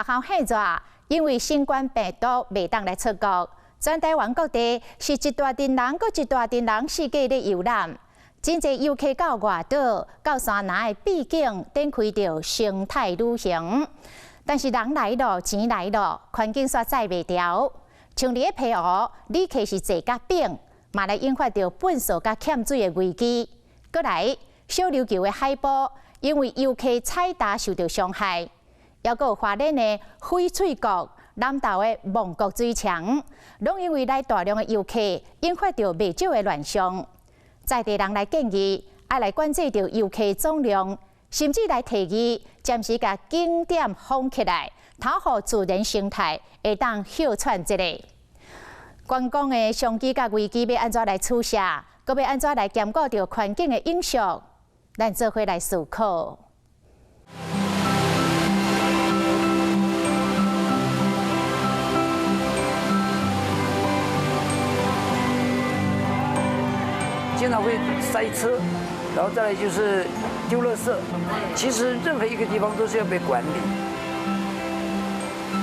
学校限热，因为新冠病毒未当来出国，全台湾各地是一大群人，搁一大群人世界咧游览。真侪游客到外岛、到山南的秘境，展开着生态旅行。但是人来了，钱来了，环境煞载袂调。像伫个皮湖，旅客是坐甲饼，嘛来引发着粪扫甲欠水的危机。搁来，小琉球的海波，因为游客踩踏受到伤害。还有花莲的翡翠国、南投的蒙国水墙，拢因为来大量的游客，引发着未少的乱象。在地人来建议，要来管制着游客总量，甚至来提议暂时甲景点封起来，讨好自然生态会当休喘一下。观光的商机甲危机要安怎来处理，搁要安怎来兼顾着环境的影响，咱做伙来思考。经常会塞车，然后再来就是丢垃圾。其实任何一个地方都是要被管理。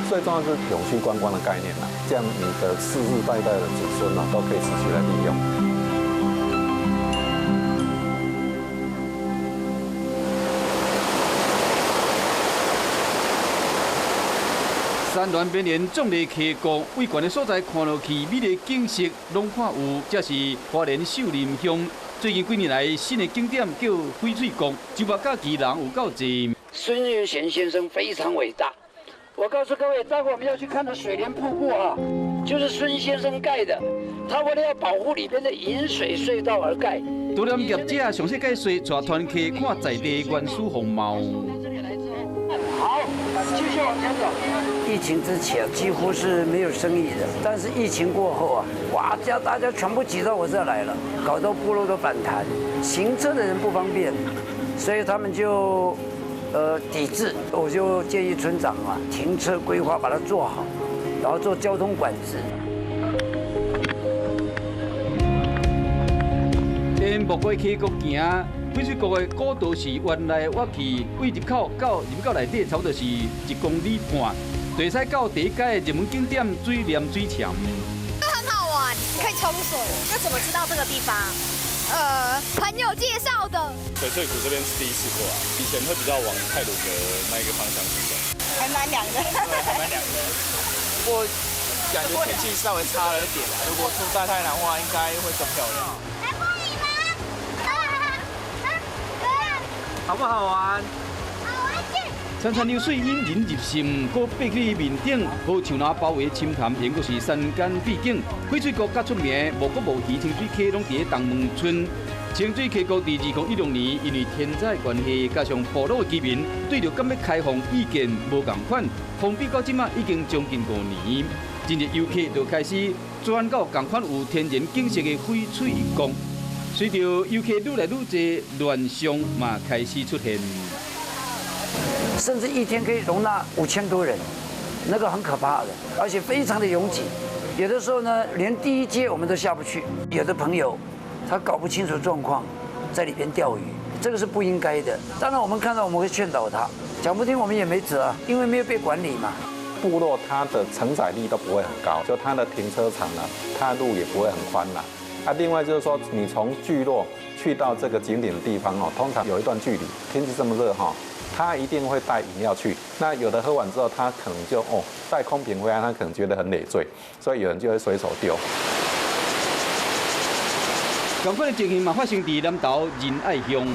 最重要是永续观光的概念啦，这样你的世世代代的子孙都可以持续来利用。山峦边沿壮丽溪谷，畏悬的所在看落去，美丽景色拢看有。这是花莲秀林乡最近几年来新的景点叫翡翠谷，周末假期人有够多。孙运贤先生非常伟大，我告诉各位，待会我们要去看的水帘瀑布啊，就是孙先生盖的。他为了要保护里边的引水隧道而盖。导览业者详细解说，带团客看在地原始风貌。好，继续往前走。疫情之前几乎是没有生意的，但是疫情过后啊，哇，叫大家全部挤到我这来了，搞到部落都反弹，行车的人不方便，所以他们就抵制。我就建议村长啊，停车规划把它做好，然后做交通管制。沿木瓜溪谷行。翡翠谷的古道是原来挖去位入口到入口内底，差不多是1公里半。会使到第一阶的热门景点水帘水墙。很好玩，可以冲水。那怎么知道这个地方？朋友介绍的。翡翠谷这边是第一次过啊，以前会比较往太鲁阁那一个方向去走。还蛮凉的。对，还蛮凉的。不过感觉天气稍微差了一点啊，如果出大太阳的话，应该会更漂亮。好不好玩？好玩去！潺潺流水引人入胜，搁爬去面顶，无像那包围深潭，沿过是山间秘境。翡翠谷较出名，无国无鱼清水溪拢伫个东门村。清水溪谷伫2016年因为天灾关系，加上部落的居民对着敢要开放意见无共款，封闭到即马已经将近5年。今日游客就开始转到共款有天然景色的翡翠谷。随着游客愈来愈多，乱象嘛开始出现，甚至一天可以容纳5000多人，那个很可怕的，而且非常的拥挤。有的时候呢，连第一阶我们都下不去。有的朋友他搞不清楚状况，在里边钓鱼，这个是不应该的。当然我们看到我们会劝导他，讲不听我们也没辙啊，因为没有被管理嘛。部落它的承载力都不会很高，就它的停车场它的路也不会很宽啦。另外就是说，你从聚落去到这个景点的地方通常有一段距离，天气这么热他一定会带饮料去。那有的喝完之后，他可能就带空瓶回来，他可能觉得很累赘，所以有人就会随手丢。同款的情形嘛发生在南投仁爱乡。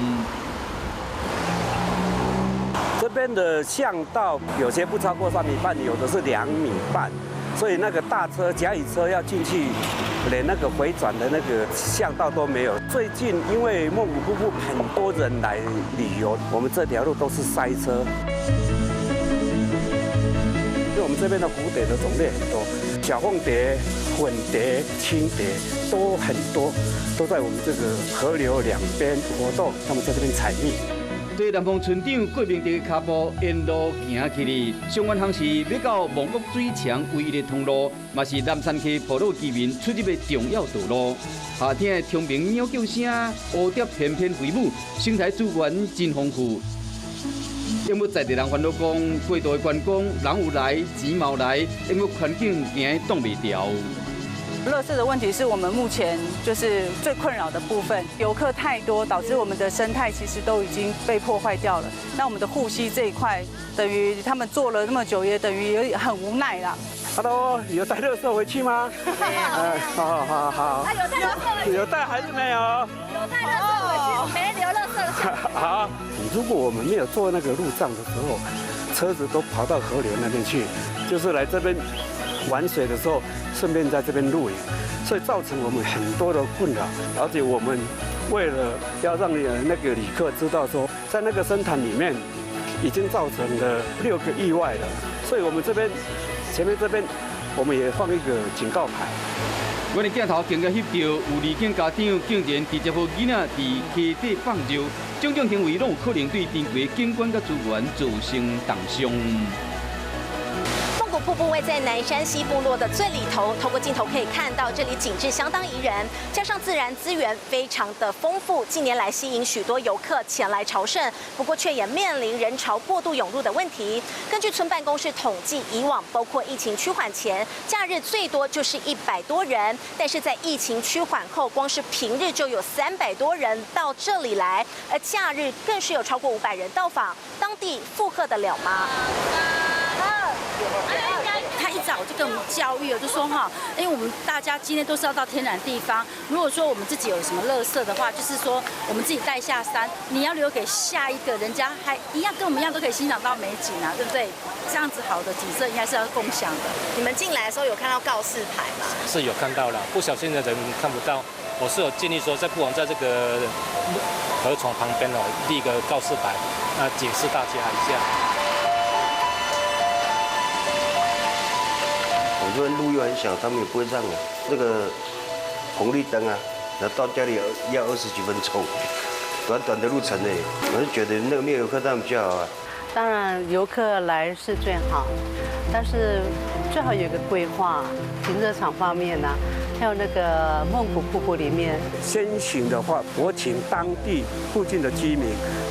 这边的巷道有些不超过3米半，有的是2米半，所以那个大车、甲乙车要进去，连那个回转的那个巷道都没有。最近因为梦古瀑布很多人来旅游，我们这条路都是塞车。因为我们这边的蝴蝶的种类很多，小凤蝶、粉蝶、青蝶都很多，都在我们这个河流两边活动，他们在这边采蜜。对南方村长郭明德的脚步沿路行起哩，上远巷是要到蒙古水墙唯一的通路，嘛是南山区部落居民出入的重要道路。夏天的虫鸣鸟叫声，蝴蝶翩翩飞舞，生态资源真丰富。因为在地人烦恼讲，过度的观光，人有来，钱冇来，因为环境行挡袂掉。垃圾的问题是我们目前就是最困扰的部分，游客太多，导致我们的生态其实都已经被破坏掉了。那我们的护溪这一块，等于他们做了那么久，也等于有点很无奈啦。Hello， 有带垃圾回去吗？没有。好。有带垃圾回去？有带还是没有？有带垃圾回去，没留垃圾。好。如果我们没有做那个路障的时候，车子都跑到河流那边去，就是来这边玩水的时候，顺便在这边露营，所以造成我们很多的困扰。而且我们为了要让那个旅客知道说，在那个深潭里面已经造成了6个意外了，所以我们这边前面这边我们也放一个警告牌。阮的镜头更加翕到有2间家长竟然直接和囡仔伫溪底放尿，种种行为拢有可能对珍贵景观甲资源造成重伤。凤谷瀑布位在南山西部落的最里头，透过镜头可以看到，这里景致相当宜人，加上自然资源非常的丰富，近年来吸引许多游客前来朝圣，不过却也面临人潮过度涌入的问题。根据村办公室统计，以往包括疫情趋缓前，假日最多就是100多人，但是在疫情趋缓后，光是平日就有300多人到这里来，而假日更是有超过500人到访，当地负荷得了吗？他一早就跟我们教育了，就说哈，因为我们大家今天都是要到天然地方，如果说我们自己有什么垃圾的话，就是说我们自己带下山，你要留给下一个，人家还一样跟我们一样都可以欣赏到美景啊，对不对？这样子好的景色应该是要共享的。你们进来的时候有看到告示牌吗？是有看到了，不小心的人看不到。我是有建议说，不妨在这个河床旁边立一个告示牌，警示大家一下。很多人路又很小，他们也不会让啊。那个红绿灯啊，然后到家里要20几分钟，短短的路程呢，我是觉得那个没有游客他们比较好啊。当然游客来是最好，但是最好有一个规划，停车场方面呢，还有那个孟古瀑布里面。先行的话，我请当地附近的居民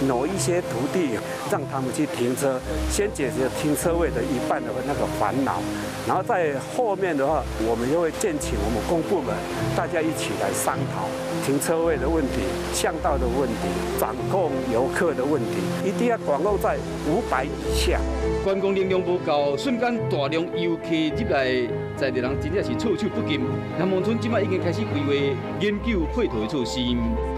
挪一些土地，让他们去停车，先解决停车位的一半的那个烦恼，然后在后面的话，我们又会建请我们公部门，大家一起来商讨停车位的问题、巷道的问题、掌控游客的问题，一定要管控在500以下。观光能量不够，瞬间大量游客入来，在地人真正是措手不及。南蒙村今麦已经开始规划研究配套的措施。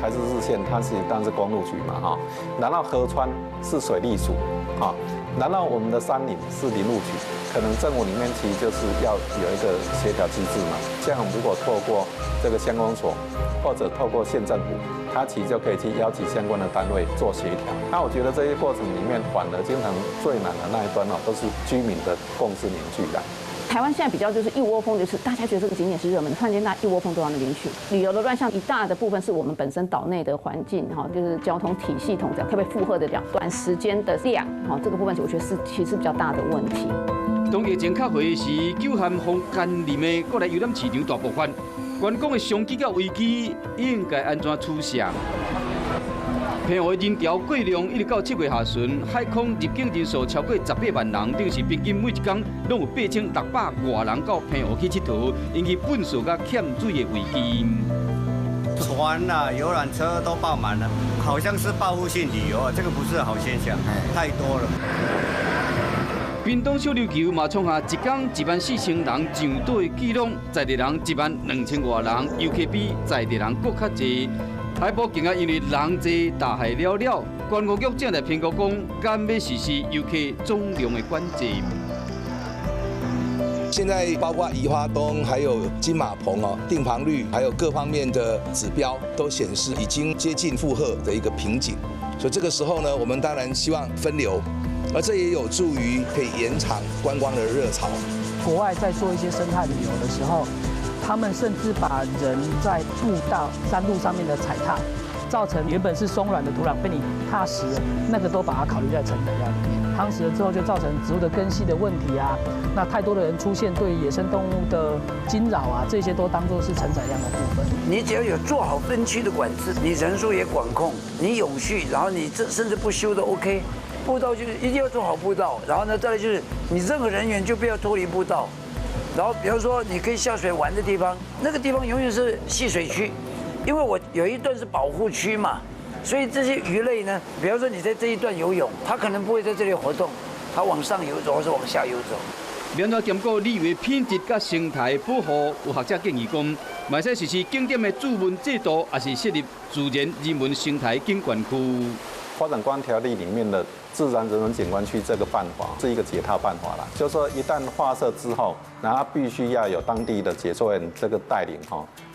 台中市县它是当然是公路局嘛哈，然后河川是水利署哈，然后我们的山林是林务局，可能政府里面其实就是要有一个协调机制嘛。像我们如果透过这个乡公所或者透过县政府，它其实就可以去邀请相关的单位做协调。那我觉得这些过程里面，反而经常最难的那一端都是居民的共识凝聚的。台湾现在比较就是一窝蜂，就是大家觉得这个景点是热门，突然间大家一窝蜂都往那边去。旅游的乱象一大的部分是我们本身岛内的环境哈，就是交通体系统这样可不可以负荷得了短时间的量哈，这个部分我觉得是其实比较大的问题。当疫情较回时，久旱风干林的过来游览市场大爆发，观光的商机甲危机应该安怎处理？澎湖的人潮过量，一直到7月下旬，海空入境人数超过18万人，等于是平均每一天拢有8600外人到澎湖去佚佗，引起粪扫甲欠水的危机。船啊、游览车都爆满了，好像是报复性旅游啊，这个不是好现象，太多了。屏东小琉球嘛创下一天14000人上岛的纪录，在地人12000外人，游客比在地人更较济。海埔更加因为人多，大海了了，观光局正在评估讲，敢要实施游客总量的管制。现在包括宜花东还有金马棚订房率还有各方面的指标都显示已经接近负荷的一个瓶颈，所以这个时候呢，我们当然希望分流，而这也有助于可以延长观光的热潮。国外在做一些生态旅游的时候，他们甚至把人在步道、山路上面的踩踏，造成原本是松软的土壤被你踏实了，那个都把它考虑在成本量里面。夯实了之后，就造成植物的根系的问题啊。那太多的人出现对野生动物的惊扰啊，这些都当作是承载量的部分。你只要有做好分区的管制，你人数也管控，你永续，然后你这甚至不修都 OK。步道就是一定要做好步道，然后呢，再来就是你任何人员就不要脱离步道。然后比如说你可以下水玩的地方，那个地方永远是戏水区，因为我有一段是保护区嘛，所以这些鱼类呢，比方说你在这一段游泳，它可能不会在这里活动，它往上游走或是往下游走。免得兼顾旅游品质甲生态保护，有学者建议讲，嘛使实施景点的注文制度，也是设立自然人文生态景观区。发展观条例里面的自然人文景观区这个办法是一个解套办法啦，就是说一旦划设之后，然后必须要有当地的解说员这个带领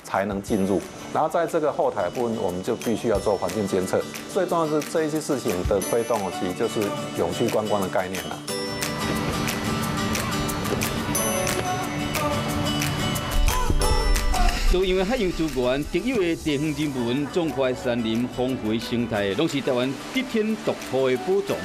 才能进入。然后在这个后台部分，我们就必须要做环境监测。最重要的是这一些事情的推动，其实就是永续观光的概念啦。都因为海洋资源、特有的地方人文、壮阔的山林、丰富的生态，拢是台湾得天独厚的宝藏。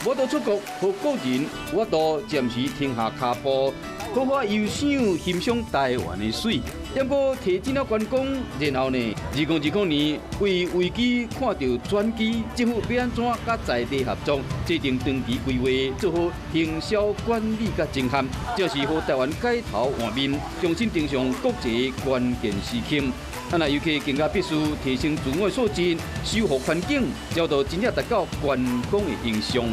我到出国和个人，我都暂时停下脚步，好好悠赏欣赏台湾的水。要过提进了观光，然后呢，2020年为危机看到转机，政府要安怎甲在地合作，制定长期规划，做好行销管理甲整合，这是和台湾改头换面，重新登上国际关键时刻。那尤其更加必须提升自我的素质，修复环境，才能真正达到观光的形象。